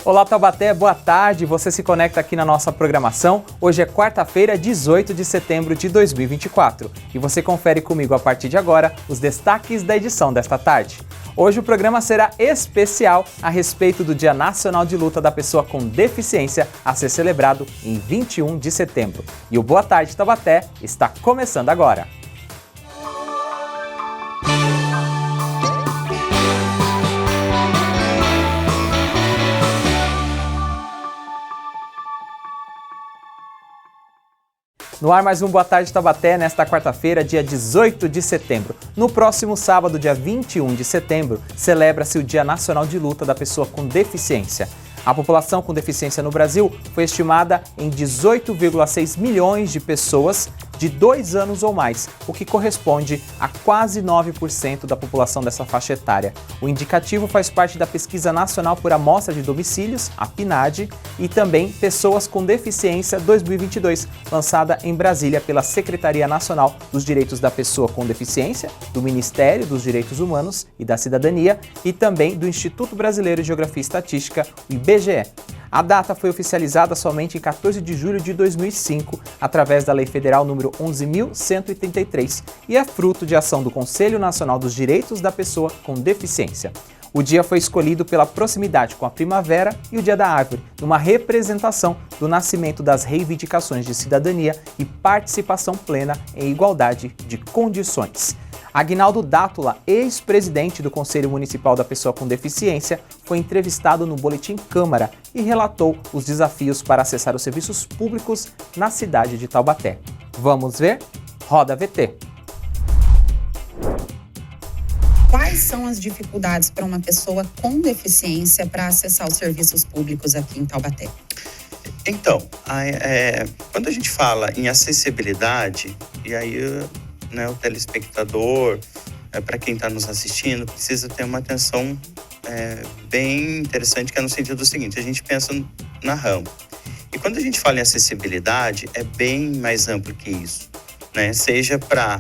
Olá Taubaté, boa tarde, você se conecta aqui na nossa programação. Hoje é quarta-feira, 18 de setembro de 2024 e você confere comigo a partir de agora os destaques da edição desta tarde. Hoje o programa será especial a respeito do Dia Nacional de Luta da Pessoa com Deficiência a ser celebrado em 21 de setembro. E o Boa Tarde Taubaté está começando agora. No ar mais um Boa Tarde Taubaté nesta quarta-feira, dia 18 de setembro. No próximo sábado, dia 21 de setembro, celebra-se o Dia Nacional de Luta da Pessoa com Deficiência. A população com deficiência no Brasil foi estimada em 18,6 milhões de pessoas de 2 anos ou mais, o que corresponde a quase 9% da população dessa faixa etária. O indicativo faz parte da Pesquisa Nacional por Amostra de Domicílios, a PNAD, e também Pessoas com Deficiência 2022, lançada em Brasília pela Secretaria Nacional dos Direitos da Pessoa com Deficiência, do Ministério dos Direitos Humanos e da Cidadania e também do Instituto Brasileiro de Geografia e Estatística, o IBGE. A data foi oficializada somente em 14 de julho de 2005, através da Lei Federal número 11.133, e é fruto de ação do Conselho Nacional dos Direitos da Pessoa com Deficiência. O dia foi escolhido pela proximidade com a primavera e o Dia da Árvore, numa representação do nascimento das reivindicações de cidadania e participação plena em igualdade de condições. Aguinaldo Dátula, ex-presidente do Conselho Municipal da Pessoa com Deficiência, foi entrevistado no Boletim Câmara e relatou os desafios para acessar os serviços públicos na cidade de Taubaté. Vamos ver? Roda VT. Quais são as dificuldades para uma pessoa com deficiência para acessar os serviços públicos aqui em Taubaté? Então, quando a gente fala em acessibilidade, e aí o telespectador, para quem está nos assistindo, precisa ter uma atenção bem interessante, que é no sentido seguinte: a gente pensa na rampa. E quando a gente fala em acessibilidade, é bem mais amplo que isso, né? Seja para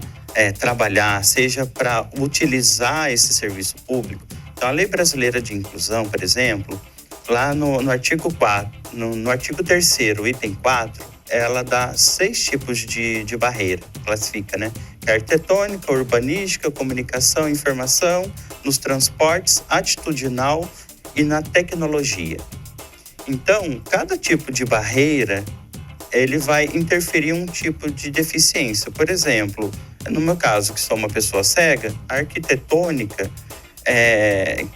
trabalhar, seja para utilizar esse serviço público. Então, a Lei Brasileira de Inclusão, por exemplo, lá no artigo 4, no artigo 3º, item 4, ela dá 6 tipos de barreira, classifica, né? Que é arquitetônica, urbanística, comunicação, informação, nos transportes, atitudinal e na tecnologia. Então, cada tipo de barreira, ele vai interferir em um tipo de deficiência. Por exemplo, no meu caso, que sou uma pessoa cega, a arquitetônica,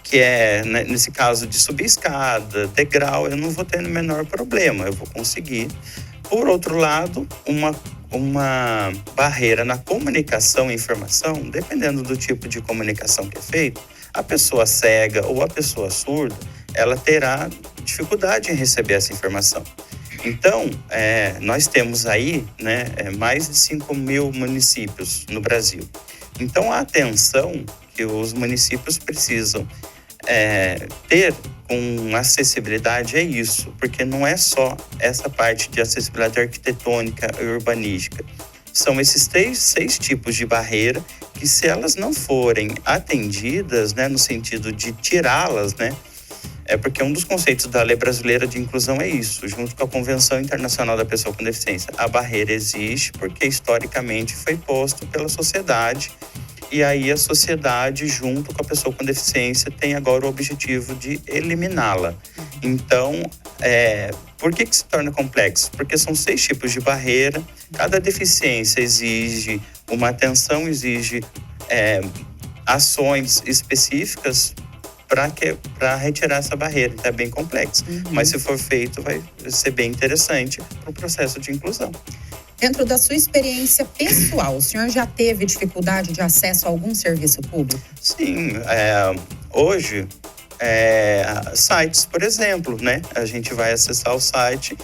que é, nesse caso de subir escada, degrau, eu não vou ter o menor problema, eu vou conseguir. Por outro lado, uma barreira na comunicação e informação, dependendo do tipo de comunicação que é feito, a pessoa cega ou a pessoa surda, ela terá dificuldade em receber essa informação. Então, nós temos aí, mais de 5 mil municípios no Brasil. Então, a atenção que os municípios precisam ter com acessibilidade é isso, porque não é só essa parte de acessibilidade arquitetônica e urbanística. São esses 6 tipos de barreira que, se elas não forem atendidas, no sentido de tirá-las, porque um dos conceitos da Lei Brasileira de Inclusão é isso, junto com a Convenção Internacional da Pessoa com Deficiência. A barreira existe porque historicamente foi posto pela sociedade, e aí a sociedade, junto com a pessoa com deficiência, tem agora o objetivo de eliminá-la. Então, por que se torna complexo? Porque são 6 tipos de barreira, cada deficiência exige uma atenção, exige ações específicas para retirar essa barreira. Então, é bem complexo. Mas se for feito, vai ser bem interessante para o processo de inclusão. Dentro da sua experiência pessoal, o senhor já teve dificuldade de acesso a algum serviço público? Sim, hoje, sites, por exemplo, a gente vai acessar o site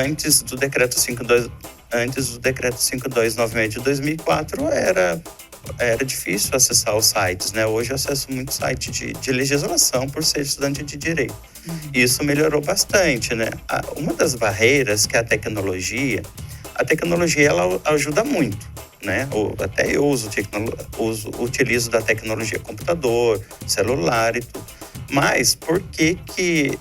antes do decreto 5296 de 2004, era difícil acessar os sites, Hoje eu acesso muito site de legislação por ser estudante de direito. Isso melhorou bastante, Uma das barreiras, que é a tecnologia, ela ajuda muito, Até eu utilizo da tecnologia computador, celular e tudo. Mas por que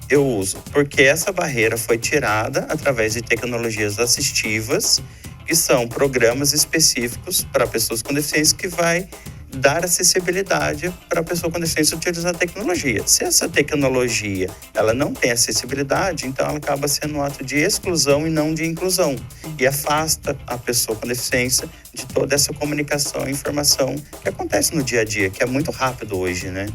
Eu uso, porque essa barreira foi tirada através de tecnologias assistivas, que são programas específicos para pessoas com deficiência que vai dar acessibilidade para a pessoa com deficiência utilizar a tecnologia. Se essa tecnologia ela não tem acessibilidade, então ela acaba sendo um ato de exclusão e não de inclusão, e afasta a pessoa com deficiência de toda essa comunicação e informação que acontece no dia a dia, que é muito rápido hoje, né?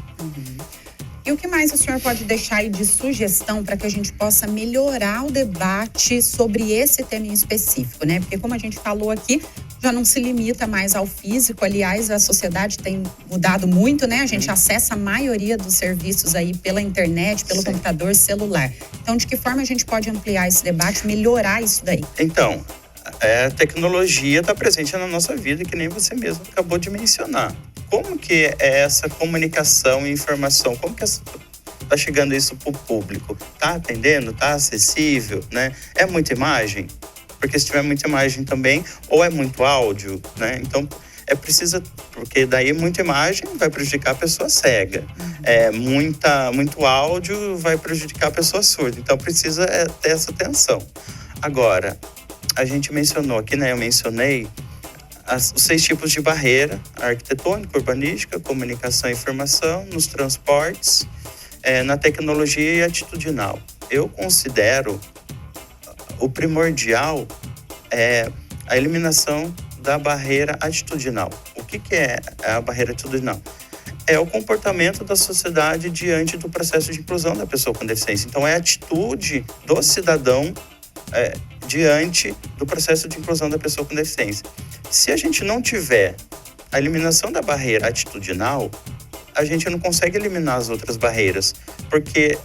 E o que mais o senhor pode deixar aí de sugestão para que a gente possa melhorar o debate sobre esse tema em específico, né? Porque como a gente falou aqui, já não se limita mais ao físico. Aliás, a sociedade tem mudado muito, né? A gente acessa a maioria dos serviços aí pela internet, pelo computador, celular. Então, de que forma a gente pode ampliar esse debate, melhorar isso daí? Então, a tecnologia está presente na nossa vida, que nem você mesmo acabou de mencionar. Como que é essa comunicação e informação? Como que está chegando isso para o público? Está atendendo? Está acessível? Né? É muita imagem? Porque se tiver muita imagem também, ou é muito áudio, né? Então, é preciso, porque daí muita imagem vai prejudicar a pessoa cega. Muito áudio vai prejudicar a pessoa surda. Então, precisa ter essa atenção. Agora, a gente mencionou aqui, né? Eu mencionei os 6 tipos de barreira: arquitetônica, urbanística, comunicação e informação, nos transportes, na tecnologia e atitudinal. Eu considero o primordial a eliminação da barreira atitudinal. O que é a barreira atitudinal? É o comportamento da sociedade diante do processo de inclusão da pessoa com deficiência. Então, é a atitude do cidadão diante do processo de inclusão da pessoa com deficiência. Se a gente não tiver a eliminação da barreira atitudinal, a gente não consegue eliminar as outras barreiras, porque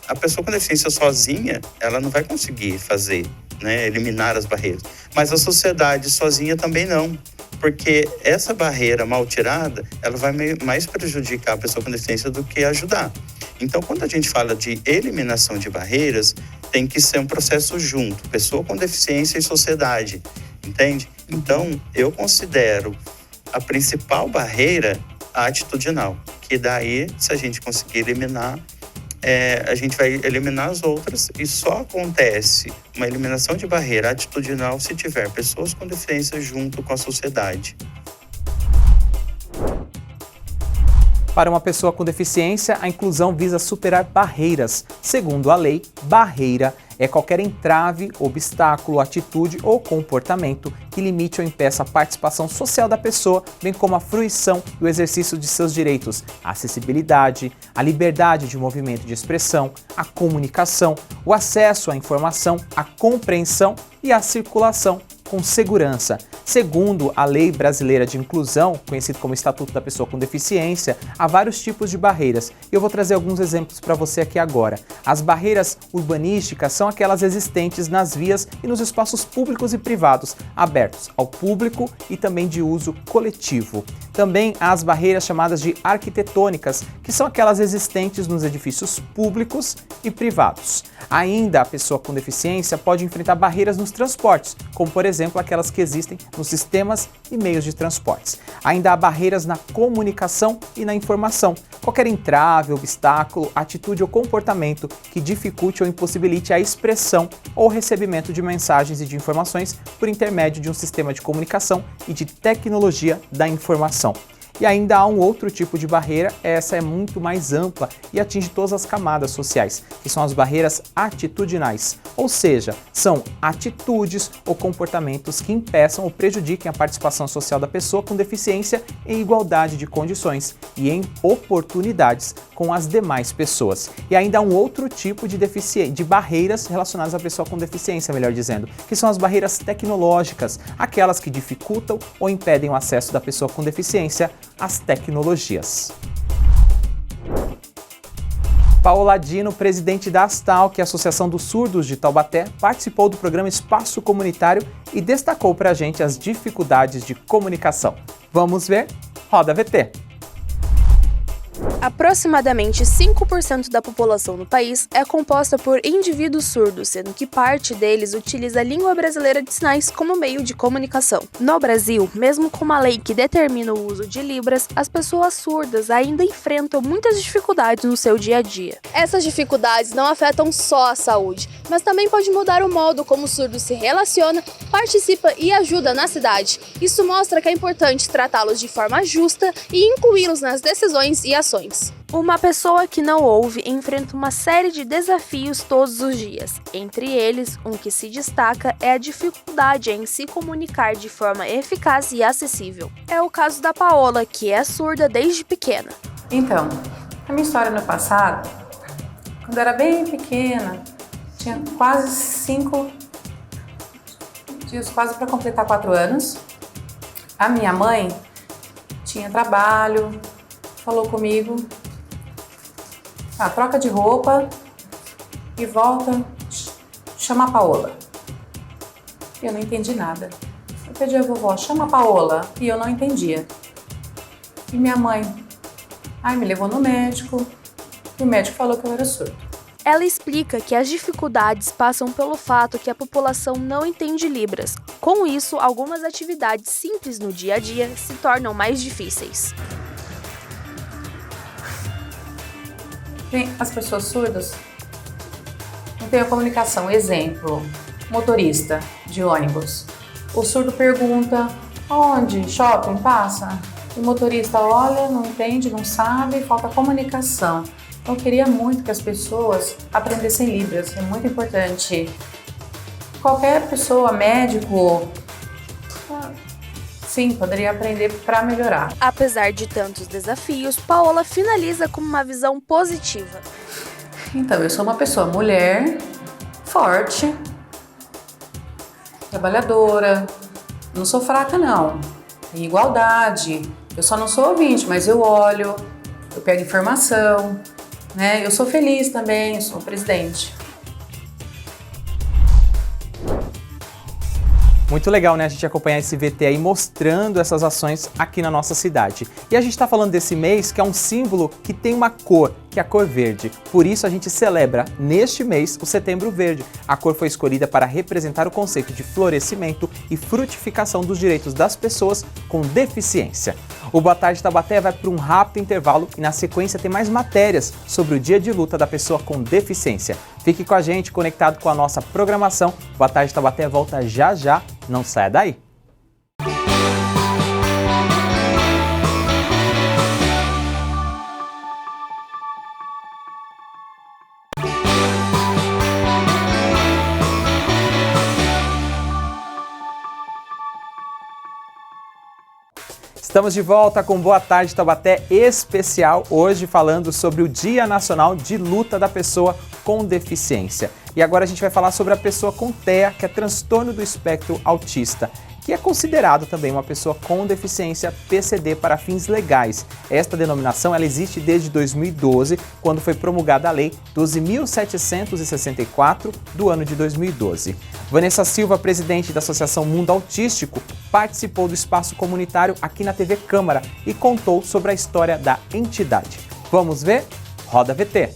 a pessoa com deficiência sozinha, ela não vai conseguir fazer, né, eliminar as barreiras. Mas a sociedade sozinha também não, porque essa barreira mal tirada, ela vai mais prejudicar a pessoa com deficiência do que ajudar. Então, quando a gente fala de eliminação de barreiras, tem que ser um processo junto, pessoa com deficiência e sociedade, entende? Então, eu considero a principal barreira a atitudinal, que daí, se a gente conseguir eliminar, a gente vai eliminar as outras, e só acontece uma eliminação de barreira atitudinal se tiver pessoas com deficiência junto com a sociedade. Para uma pessoa com deficiência, a inclusão visa superar barreiras. Segundo a lei, barreira é qualquer entrave, obstáculo, atitude ou comportamento que limite ou impeça a participação social da pessoa, bem como a fruição e o exercício de seus direitos, a acessibilidade, a liberdade de movimento e de expressão, a comunicação, o acesso à informação, a compreensão e a circulação com segurança. Segundo a Lei Brasileira de Inclusão, conhecido como Estatuto da Pessoa com Deficiência, há vários tipos de barreiras. Eu vou trazer alguns exemplos para você aqui agora. As barreiras urbanísticas são aquelas existentes nas vias e nos espaços públicos e privados, abertos ao público e também de uso coletivo. Também há as barreiras chamadas de arquitetônicas, que são aquelas existentes nos edifícios públicos e privados. Ainda a pessoa com deficiência pode enfrentar barreiras nos transportes, como por exemplo aquelas que existem nos sistemas e meios de transportes. Ainda há barreiras na comunicação e na informação. Qualquer entrave, obstáculo, atitude ou comportamento que dificulte ou impossibilite a expressão ou recebimento de mensagens e de informações por intermédio de um sistema de comunicação e de tecnologia da informação. E ainda há um outro tipo de barreira, essa é muito mais ampla e atinge todas as camadas sociais, que são as barreiras atitudinais, ou seja, são atitudes ou comportamentos que impeçam ou prejudiquem a participação social da pessoa com deficiência em igualdade de condições e em oportunidades com as demais pessoas. E ainda há um outro tipo de barreiras relacionadas à pessoa com deficiência, melhor dizendo, que são as barreiras tecnológicas, aquelas que dificultam ou impedem o acesso da pessoa com deficiência às tecnologias. Paola Dino, presidente da ASTAL, que é a Associação dos Surdos de Taubaté, participou do programa Espaço Comunitário e destacou para a gente as dificuldades de comunicação. Vamos ver? Roda VT! Aproximadamente 5% da população no país é composta por indivíduos surdos, sendo que parte deles utiliza a língua brasileira de sinais como meio de comunicação. No Brasil, mesmo com uma lei que determina o uso de Libras, as pessoas surdas ainda enfrentam muitas dificuldades no seu dia a dia. Essas dificuldades não afetam só a saúde, mas também pode mudar o modo como o surdo se relaciona, participa e ajuda na cidade. Isso mostra que é importante tratá-los de forma justa e incluí-los nas decisões e ações. Uma pessoa que não ouve enfrenta uma série de desafios todos os dias. Entre eles, um que se destaca é a dificuldade em se comunicar de forma eficaz e acessível. É o caso da Paola, que é surda desde pequena. Então, a minha história no passado, quando eu era bem pequena, tinha quase 5 dias, quase para completar 4 anos. A minha mãe tinha trabalho, falou comigo, troca de roupa e volta, chama a Paola. Eu não entendi nada. Eu pedi a vovó, chama a Paola, e eu não entendia. E minha mãe, me levou no médico, e o médico falou que eu era surdo. Ela explica que as dificuldades passam pelo fato que a população não entende Libras. Com isso, algumas atividades simples no dia a dia se tornam mais difíceis. As pessoas surdas não têm a comunicação. Exemplo, motorista de ônibus. O surdo pergunta, onde? Shopping? Passa? E o motorista olha, não entende, não sabe, falta comunicação. Então, eu queria muito que as pessoas aprendessem Libras, é muito importante. Qualquer pessoa, médico, sim, poderia aprender para melhorar. Apesar de tantos desafios, Paola finaliza com uma visão positiva. Então, eu sou uma pessoa mulher, forte, trabalhadora, não sou fraca não, tem igualdade. Eu só não sou ouvinte, mas eu olho, eu pego informação, né? Eu sou feliz também, eu sou presidente. Muito legal, né, a gente acompanhar esse VT aí mostrando essas ações aqui na nossa cidade. E a gente está falando desse mês que é um símbolo que tem uma cor, que é a cor verde. Por isso a gente celebra neste mês o Setembro Verde. A cor foi escolhida para representar o conceito de florescimento e frutificação dos direitos das pessoas com deficiência. O Boa Tarde Taubaté vai para um rápido intervalo e na sequência tem mais matérias sobre o dia de luta da pessoa com deficiência. Fique com a gente, conectado com a nossa programação. Boa Tarde Taubaté volta já já, não saia daí! Estamos de volta com Boa Tarde Taubaté especial, hoje falando sobre o Dia Nacional de Luta da Pessoa com Deficiência. E agora a gente vai falar sobre a pessoa com TEA, que é transtorno do espectro autista, que é considerado também uma pessoa com deficiência PCD para fins legais. Esta denominação ela existe desde 2012, quando foi promulgada a Lei 12.764 do ano de 2012. Vanessa Silva, presidente da Associação Mundo Autístico, participou do espaço comunitário aqui na TV Câmara e contou sobre a história da entidade. Vamos ver? Roda VT!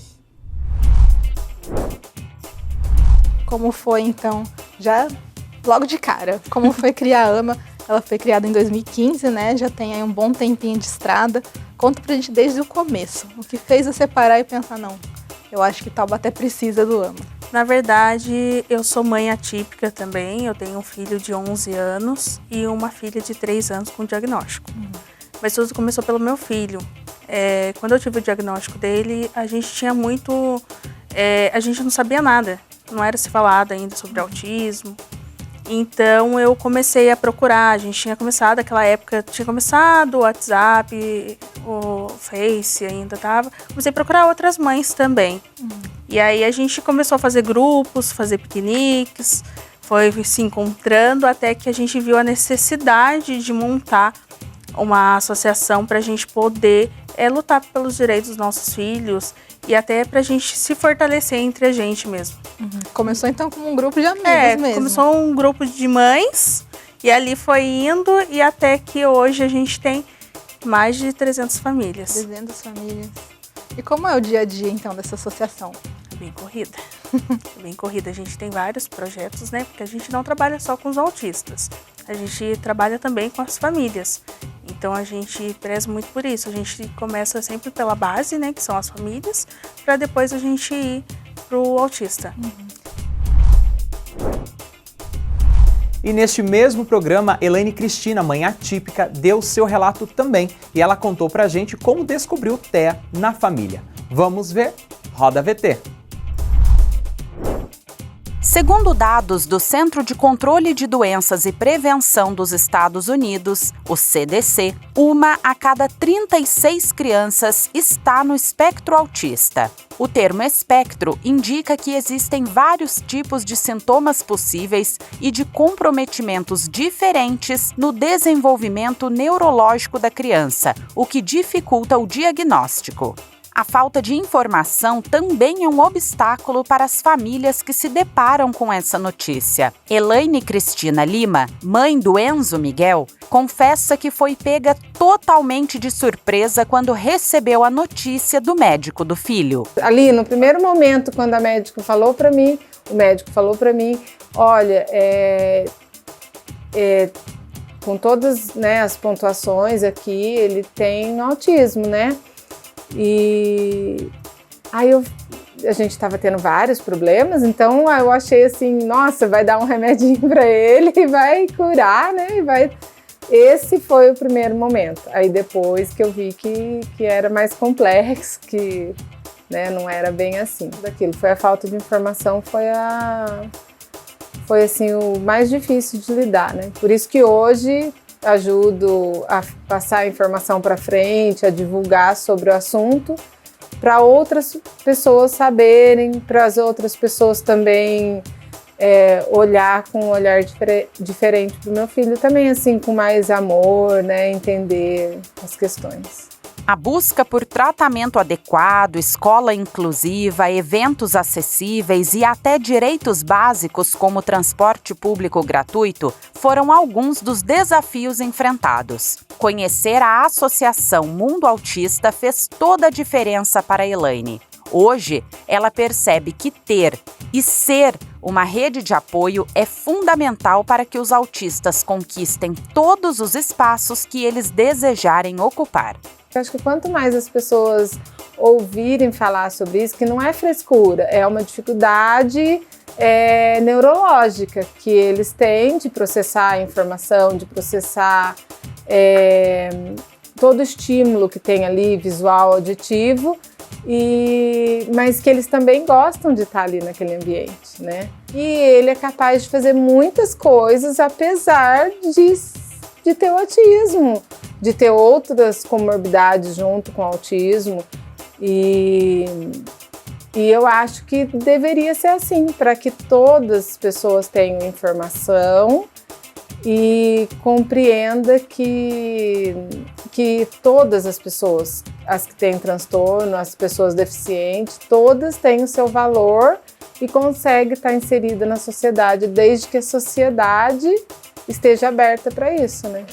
Como foi então, logo de cara, como foi criar a AMA? Ela foi criada em 2015, né? Já tem aí um bom tempinho de estrada. Conta pra gente desde o começo. O que fez você parar e pensar, não, eu acho que Taubaté precisa do AMA. Na verdade, eu sou mãe atípica também. Eu tenho um filho de 11 anos e uma filha de 3 anos com diagnóstico. Mas tudo começou pelo meu filho. Quando eu tive o diagnóstico dele, a gente tinha muito... a gente não sabia nada. Não era se falado ainda sobre autismo. Então eu comecei a procurar, a gente tinha começado, naquela época, tinha começado o WhatsApp, o Face ainda tava. Comecei a procurar outras mães também. E aí a gente começou a fazer grupos, fazer piqueniques, foi se encontrando até que a gente viu a necessidade de montar uma associação para a gente poder lutar pelos direitos dos nossos filhos e até para a gente se fortalecer entre a gente mesmo. Começou então como um grupo de amigos mesmo. Começou um grupo de mães e ali foi indo e até que hoje a gente tem mais de 300 famílias. 300 famílias. E como é o dia a dia, então, dessa associação? Bem corrida. Bem corrida. A gente tem vários projetos, né? Porque a gente não trabalha só com os autistas. A gente trabalha também com as famílias. Então a gente preza muito por isso. A gente começa sempre pela base, né? Que são as famílias, para depois a gente ir pro autista. E neste mesmo programa, Elaine Cristina, mãe atípica, deu seu relato também. E ela contou pra gente como descobriu o TEA na família. Vamos ver? Roda VT. Segundo dados do Centro de Controle de Doenças e Prevenção dos Estados Unidos, o CDC, 1 a cada 36 crianças está no espectro autista. O termo espectro indica que existem vários tipos de sintomas possíveis e de comprometimentos diferentes no desenvolvimento neurológico da criança, o que dificulta o diagnóstico. A falta de informação também é um obstáculo para as famílias que se deparam com essa notícia. Elaine Cristina Lima, mãe do Enzo Miguel, confessa que foi pega totalmente de surpresa quando recebeu a notícia do médico do filho. Ali, no primeiro momento, quando o médico falou para mim, olha, com todas, né, as pontuações aqui, ele tem autismo, né? E aí a gente estava tendo vários problemas, então eu achei assim, nossa, vai dar um remedinho para ele e vai curar, né? Esse foi o primeiro momento. Aí depois que eu vi que era mais complexo, que, né, não era bem assim. Daquilo foi a falta de informação, foi assim o mais difícil de lidar, né? Por isso que hoje ajudo a passar a informação para frente, a divulgar sobre o assunto, para outras pessoas saberem, para as outras pessoas também olhar com um olhar diferente para o meu filho também, assim, com mais amor, né, entender as questões. A busca por tratamento adequado, escola inclusiva, eventos acessíveis e até direitos básicos como transporte público gratuito foram alguns dos desafios enfrentados. Conhecer a Associação Mundo Autista fez toda a diferença para Elaine. Hoje, ela percebe que ter e ser uma rede de apoio é fundamental para que os autistas conquistem todos os espaços que eles desejarem ocupar. Eu acho que quanto mais as pessoas ouvirem falar sobre isso, que não é frescura, é uma dificuldade neurológica que eles têm de processar a informação, de processar todo o estímulo que tem ali, visual, auditivo, mas que eles também gostam de estar ali naquele ambiente, né? E ele é capaz de fazer muitas coisas apesar de ter o autismo, de ter outras comorbidades junto com o autismo, e eu acho que deveria ser assim, para que todas as pessoas tenham informação e compreenda que todas as pessoas, as que têm transtorno, as pessoas deficientes, todas têm o seu valor e conseguem estar inserida na sociedade, desde que a sociedade esteja aberta para isso, né?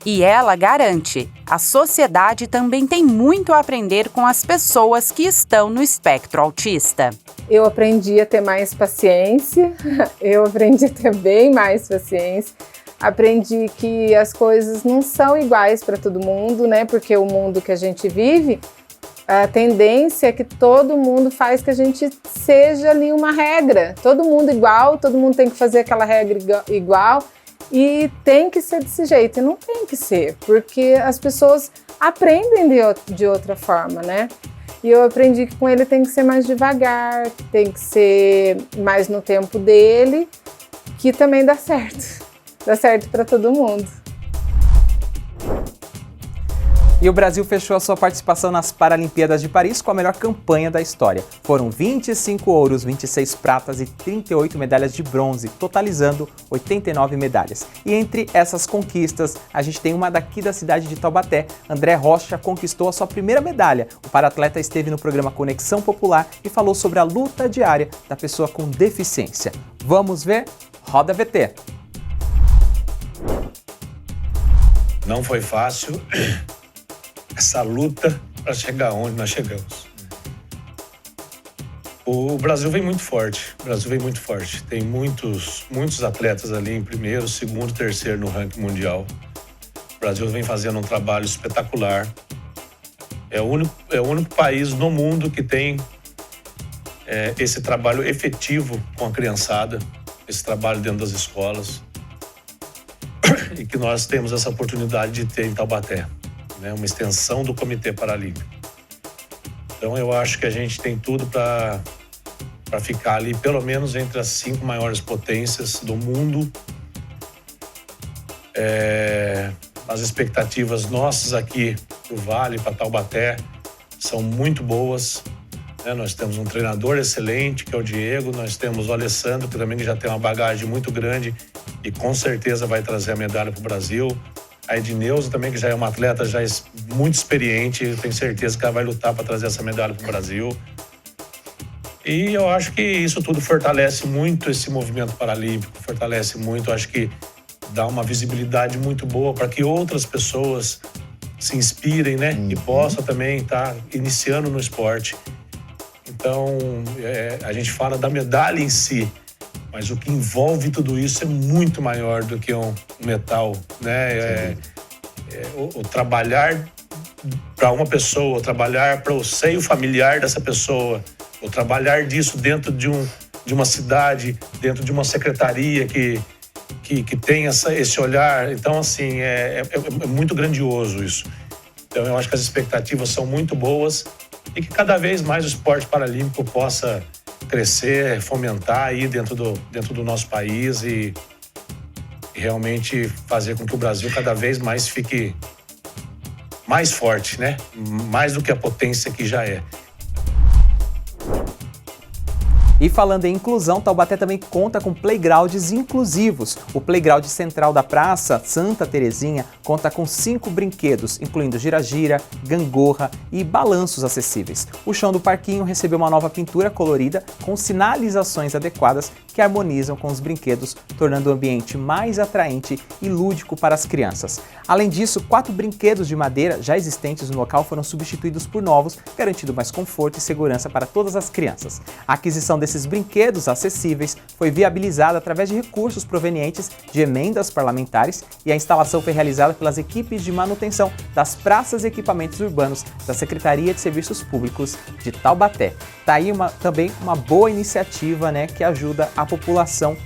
E ela garante, a sociedade também tem muito a aprender com as pessoas que estão no espectro autista. Eu aprendi a ter mais paciência, eu aprendi a ter bem mais paciência, aprendi que as coisas não são iguais para todo mundo, né? Porque o mundo que a gente vive, a tendência é que todo mundo faz que a gente seja ali uma regra, todo mundo igual, todo mundo tem que fazer aquela regra igual. E tem que ser desse jeito, e não tem que ser, porque as pessoas aprendem de outra forma, né? E eu aprendi que com ele tem que ser mais devagar, tem que ser mais no tempo dele, que também dá certo para todo mundo. E o Brasil fechou a sua participação nas Paralimpíadas de Paris com a melhor campanha da história. Foram 25 ouros, 26 pratas e 38 medalhas de bronze, totalizando 89 medalhas. E entre essas conquistas, a gente tem uma daqui da cidade de Taubaté. André Rocha conquistou a sua primeira medalha. O paratleta esteve no programa Conexão Popular e falou sobre a luta diária da pessoa com deficiência. Vamos ver? Roda VT. Não foi fácil. essa luta para chegar onde nós chegamos. O Brasil vem muito forte, Tem muitos atletas ali em primeiro, segundo, terceiro no ranking mundial. O Brasil vem fazendo um trabalho espetacular. É o único país no mundo que tem esse trabalho efetivo com a criançada, esse trabalho dentro das escolas. E que nós temos essa oportunidade de ter em Taubaté, né? Uma extensão do Comitê Paralímpico. Então eu acho que a gente tem tudo para ficar ali, pelo menos entre as 5 maiores potências do mundo. As expectativas nossas aqui do Vale para Taubaté são muito boas, né? Nós temos um treinador excelente, que é o Diego, nós temos o Alessandro, que também já tem uma bagagem muito grande e com certeza vai trazer a medalha para o Brasil. A Edneuza também, que já é uma atleta já muito experiente, eu tenho certeza que ela vai lutar para trazer essa medalha para o Brasil. E eu acho que isso tudo fortalece muito esse movimento paralímpico, fortalece muito, acho que dá uma visibilidade muito boa para que outras pessoas se inspirem, né? E possam também estar iniciando no esporte. Então, a gente fala da medalha em si, mas o que envolve tudo isso é muito maior do que um metal, né? O trabalhar para uma pessoa, o trabalhar para o seio familiar dessa pessoa, o trabalhar disso dentro de uma cidade, dentro de uma secretaria que tem esse olhar. Então, assim, é muito grandioso isso. Então, eu acho que as expectativas são muito boas e que cada vez mais o esporte paralímpico possa crescer, fomentar aí dentro do nosso país e realmente fazer com que o Brasil cada vez mais fique mais forte, né? Mais do que a potência que já é. E falando em inclusão, Taubaté também conta com playgrounds inclusivos. O playground central da Praça Santa Terezinha conta com 5 brinquedos, incluindo gira-gira, gangorra e balanços acessíveis. O chão do parquinho recebeu uma nova pintura colorida com sinalizações adequadas que harmonizam com os brinquedos, tornando o ambiente mais atraente e lúdico para as crianças. Além disso, 4 brinquedos de madeira já existentes no local foram substituídos por novos, garantindo mais conforto e segurança para todas as crianças. A aquisição desses brinquedos acessíveis foi viabilizada através de recursos provenientes de emendas parlamentares e a instalação foi realizada pelas equipes de manutenção das praças e equipamentos urbanos da Secretaria de Serviços Públicos de Taubaté. Tá aí também uma boa iniciativa, né, que ajuda a população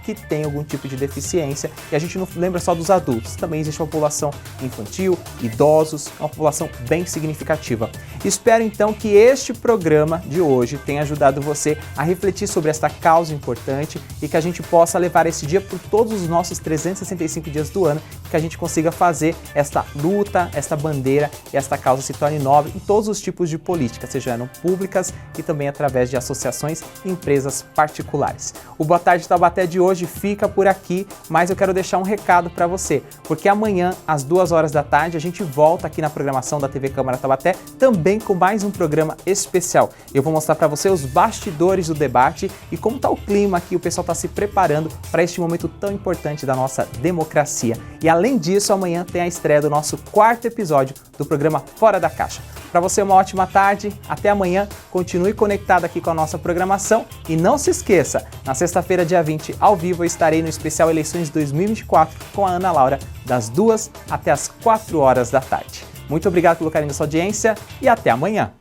que tem algum tipo de deficiência, e a gente não lembra só dos adultos, também existe uma população infantil, idosos, uma população bem significativa. Espero então que este programa de hoje tenha ajudado você a refletir sobre esta causa importante e que a gente possa levar esse dia por todos os nossos 365 dias do ano, que a gente consiga fazer esta luta, esta bandeira e esta causa se torne nobre em todos os tipos de política, sejam públicas e também através de associações e empresas particulares. O Boa Tarde Taubaté de hoje fica por aqui, mas eu quero deixar um recado para você, porque amanhã, às 2 horas da tarde, a gente volta aqui na programação da TV Câmara Taubaté, também com mais um programa especial. Eu vou mostrar para você os bastidores do debate e como está o clima aqui, o pessoal está se preparando para este momento tão importante da nossa democracia. E além disso, amanhã tem a estreia do nosso 4º episódio do programa Fora da Caixa. Para você, uma ótima tarde, até amanhã, continue conectado aqui com a nossa programação e não se esqueça, na sexta-feira, dia 20, ao vivo, eu estarei no especial Eleições 2024 com a Ana Laura, das 2 até as 4 horas da tarde. Muito obrigado pelo carinho da sua audiência e até amanhã!